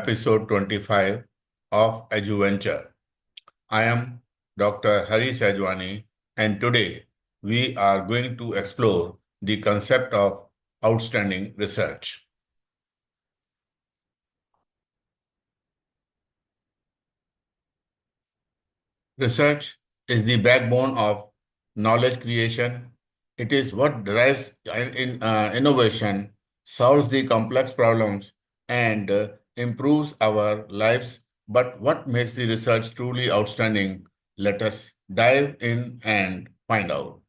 Episode 25 of EduVenture. I am Dr. Sahjwani, and today we are going to explore the concept of outstanding research. Research is the backbone of knowledge creation. It is what drives innovation, solves the complex problems, and improves our lives. But what makes the research truly outstanding? Let us dive in and find out.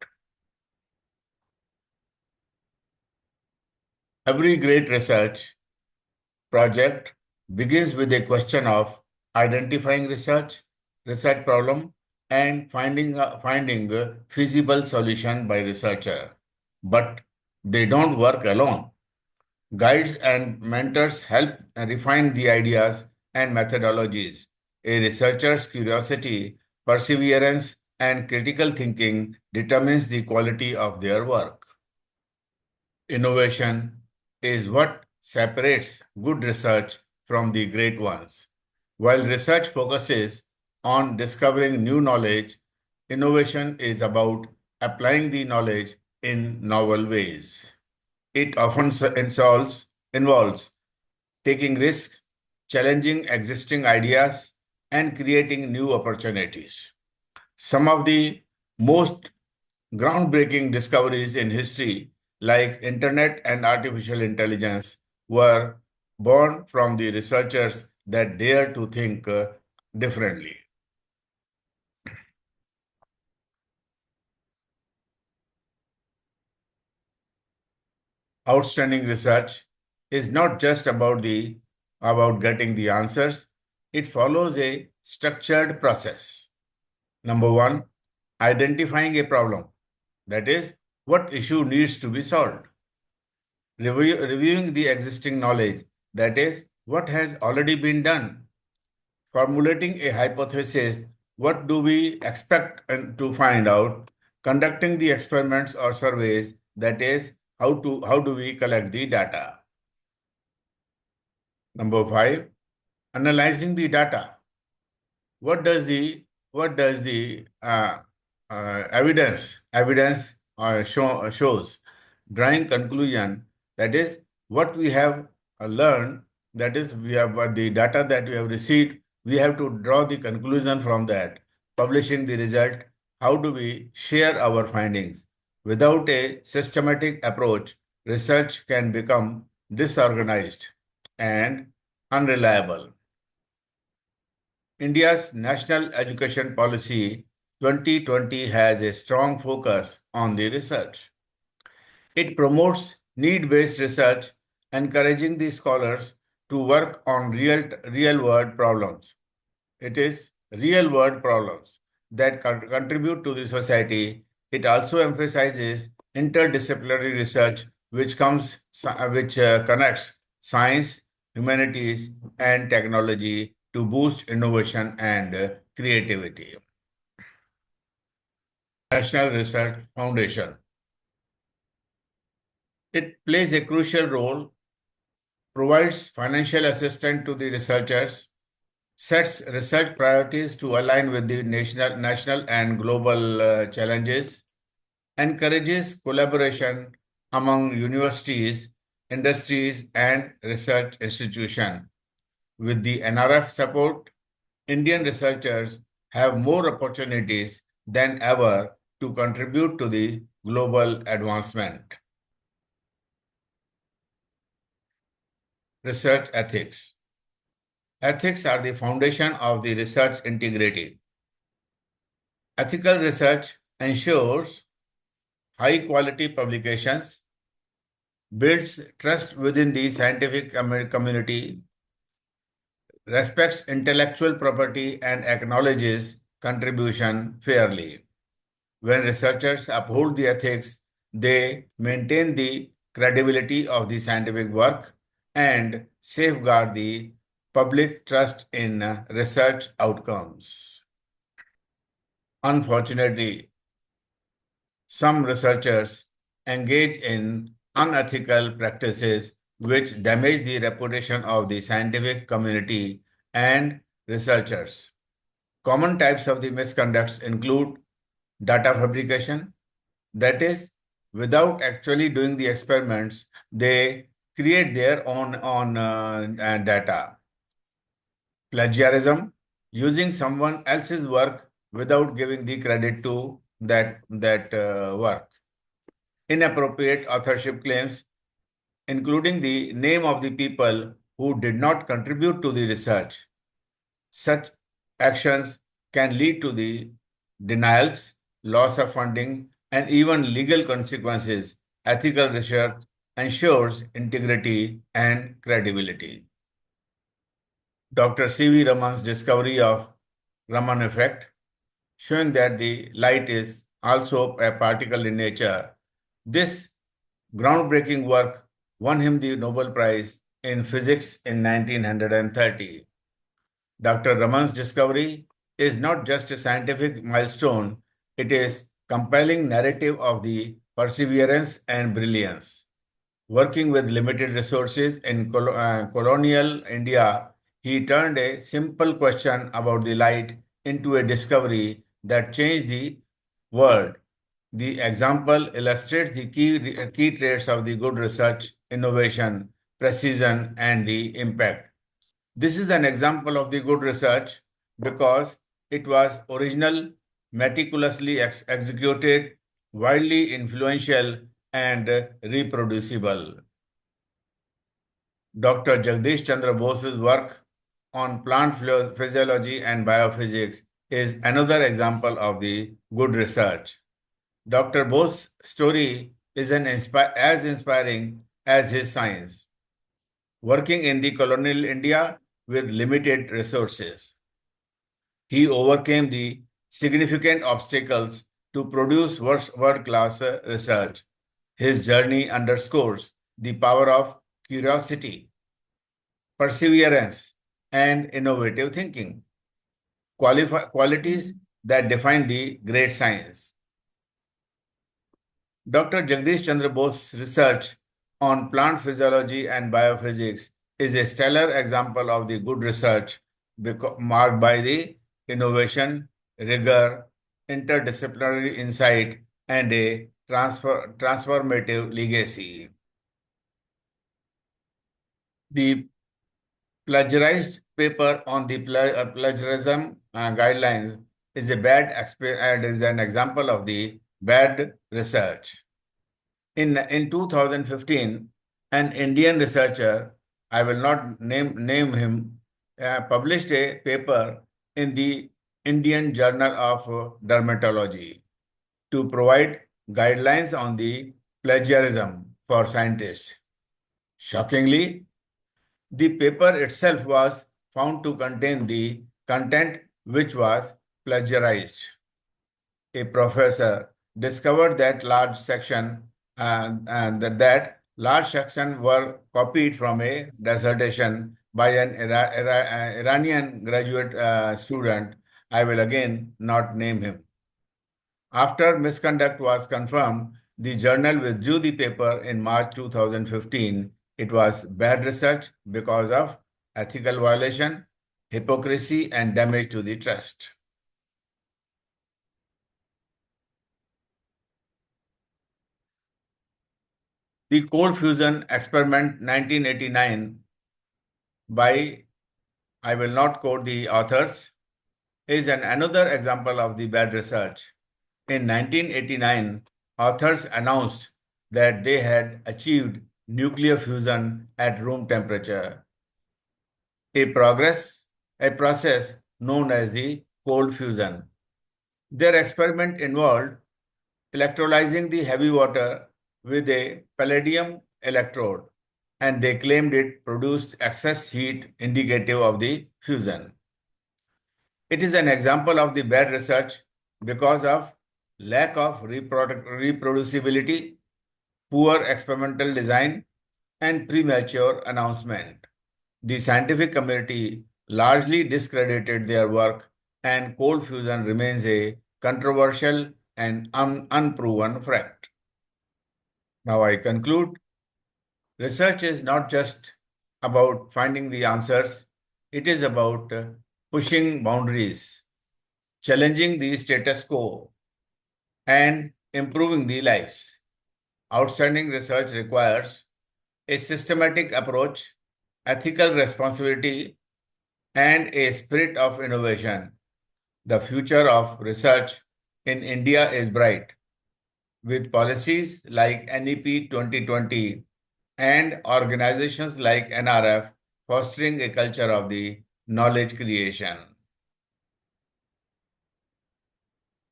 Every great research project begins with a question of identifying research problem, and finding a feasible solution by researcher. But they don't work alone. Guides and mentors help refine the ideas and methodologies. A researcher's curiosity, perseverance, and critical thinking determines the quality of their work. Innovation is what separates good research from the great ones. While research focuses on discovering new knowledge, innovation is about applying the knowledge in novel ways. It often involves taking risks, challenging existing ideas, and creating new opportunities. Some of the most groundbreaking discoveries in history, like internet and artificial intelligence, were born from the researchers that dare to think differently. Outstanding research is not just about getting the answers. It follows a structured process. Number one, identifying a problem. That is, what issue needs to be solved. Reviewing the existing knowledge. That is, what has already been done. Formulating a hypothesis. What do we expect to find out? Conducting the experiments or surveys. That is, how do we collect the data? Number five, analyzing the data. What does the evidence shows? Drawing conclusion. That is what we have learned. That is, we have the data that we have received. We have to draw the conclusion from that. Publishing the result. How do we share our findings? Without a systematic approach, research can become disorganized and unreliable. India's National Education Policy 2020 has a strong focus on the research. It promotes need-based research, encouraging the scholars to work on real-world problems. It is real-world problems that contribute to the society. It also emphasizes interdisciplinary research, which connects science, humanities, and technology to boost innovation and creativity. National Research Foundation. It plays a crucial role, provides financial assistance to the researchers, sets research priorities to align with the national and global challenges, encourages collaboration among universities, industries, and research institutions. With the NRF support, Indian researchers have more opportunities than ever to contribute to the global advancement. Research ethics. Ethics are the foundation of the research integrity. Ethical research ensures high-quality publications, builds trust within the scientific community, respects intellectual property, and acknowledges contribution fairly. When researchers uphold the ethics, they maintain the credibility of the scientific work and safeguard the public trust in research outcomes. Unfortunately, some researchers engage in unethical practices which damage the reputation of the scientific community and researchers. Common types of the misconducts include data fabrication, that is, without actually doing the experiments, they create their own data. Plagiarism, using someone else's work without giving the credit to that work. Inappropriate authorship claims, including the name of the people who did not contribute to the research. Such actions can lead to the denials, loss of funding, and even legal consequences. Ethical research ensures integrity and credibility. Dr. C.V. Raman's discovery of Raman effect, showing that the light is also a particle in nature. This groundbreaking work won him the Nobel Prize in Physics in 1930. Dr. Raman's discovery is not just a scientific milestone, it is compelling narrative of the perseverance and brilliance. Working with limited resources in colonial India, he turned a simple question about the light into a discovery that changed the world. The example illustrates the key traits of the good research, innovation, precision, and the impact. This is an example of the good research because it was original, meticulously executed, widely influential, and reproducible. Dr. Jagdish Chandra Bose's work on plant physiology and biophysics is another example of the good research. Dr. Bose's story is as inspiring as his science. Working in the colonial India with limited resources, he overcame the significant obstacles to produce world-class research. His journey underscores the power of curiosity, perseverance, and innovative thinking, qualities that define the great science. Dr. Jagdish Chandra Bose's research on plant physiology and biophysics is a stellar example of the good research marked by the innovation, rigor, interdisciplinary insight, and a transformative legacy. The plagiarized paper on the plagiarism guidelines is is an example of the bad research. In 2015, an Indian researcher, I will not name him, published a paper in the Indian Journal of Dermatology to provide guidelines on the plagiarism for scientists. Shockingly, the paper itself was found to contain the content which was plagiarized. A professor discovered that large section and that large section were copied from a dissertation by an Iranian graduate student. I will again not name him. After misconduct was confirmed, the journal withdrew the paper in March 2015. It was bad research because of ethical violation, hypocrisy, and damage to the trust. The cold fusion experiment 1989 by, I will not quote the authors, is another example of the bad research. In 1989, authors announced that they had achieved nuclear fusion at room temperature, a process known as the cold fusion. Their experiment involved electrolyzing the heavy water with a palladium electrode, and they claimed it produced excess heat indicative of the fusion. It is an example of the bad research because of lack of reproducibility, poor experimental design, and premature announcement. The scientific community largely discredited their work, and cold fusion remains a controversial and unproven fact. Now I conclude. Research is not just about finding the answers, it is about pushing boundaries, challenging the status quo, and improving the lives. Outstanding research requires a systematic approach, ethical responsibility, and a spirit of innovation. The future of research in India is bright, with policies like NEP 2020 and organizations like NRF fostering a culture of the knowledge creation.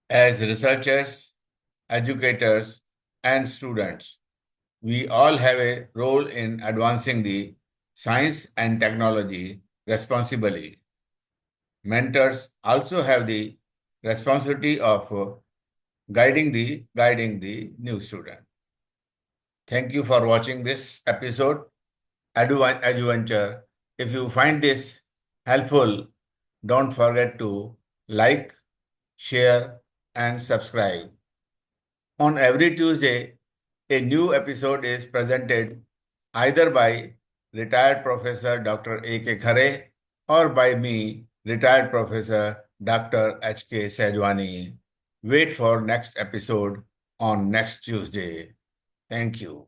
As researchers, educators, and students, we all have a role in advancing the science and technology responsibly. Mentors also have the responsibility of guiding the new student. Thank you for watching this episode, EduVenture. If you find this helpful, don't forget to like, share, and subscribe. On every Tuesday, a new episode is presented either by retired Professor Dr. A.K. Khare or by me, retired Professor Dr. H.K. Sahjwani. Wait for next episode on next Tuesday. Thank you.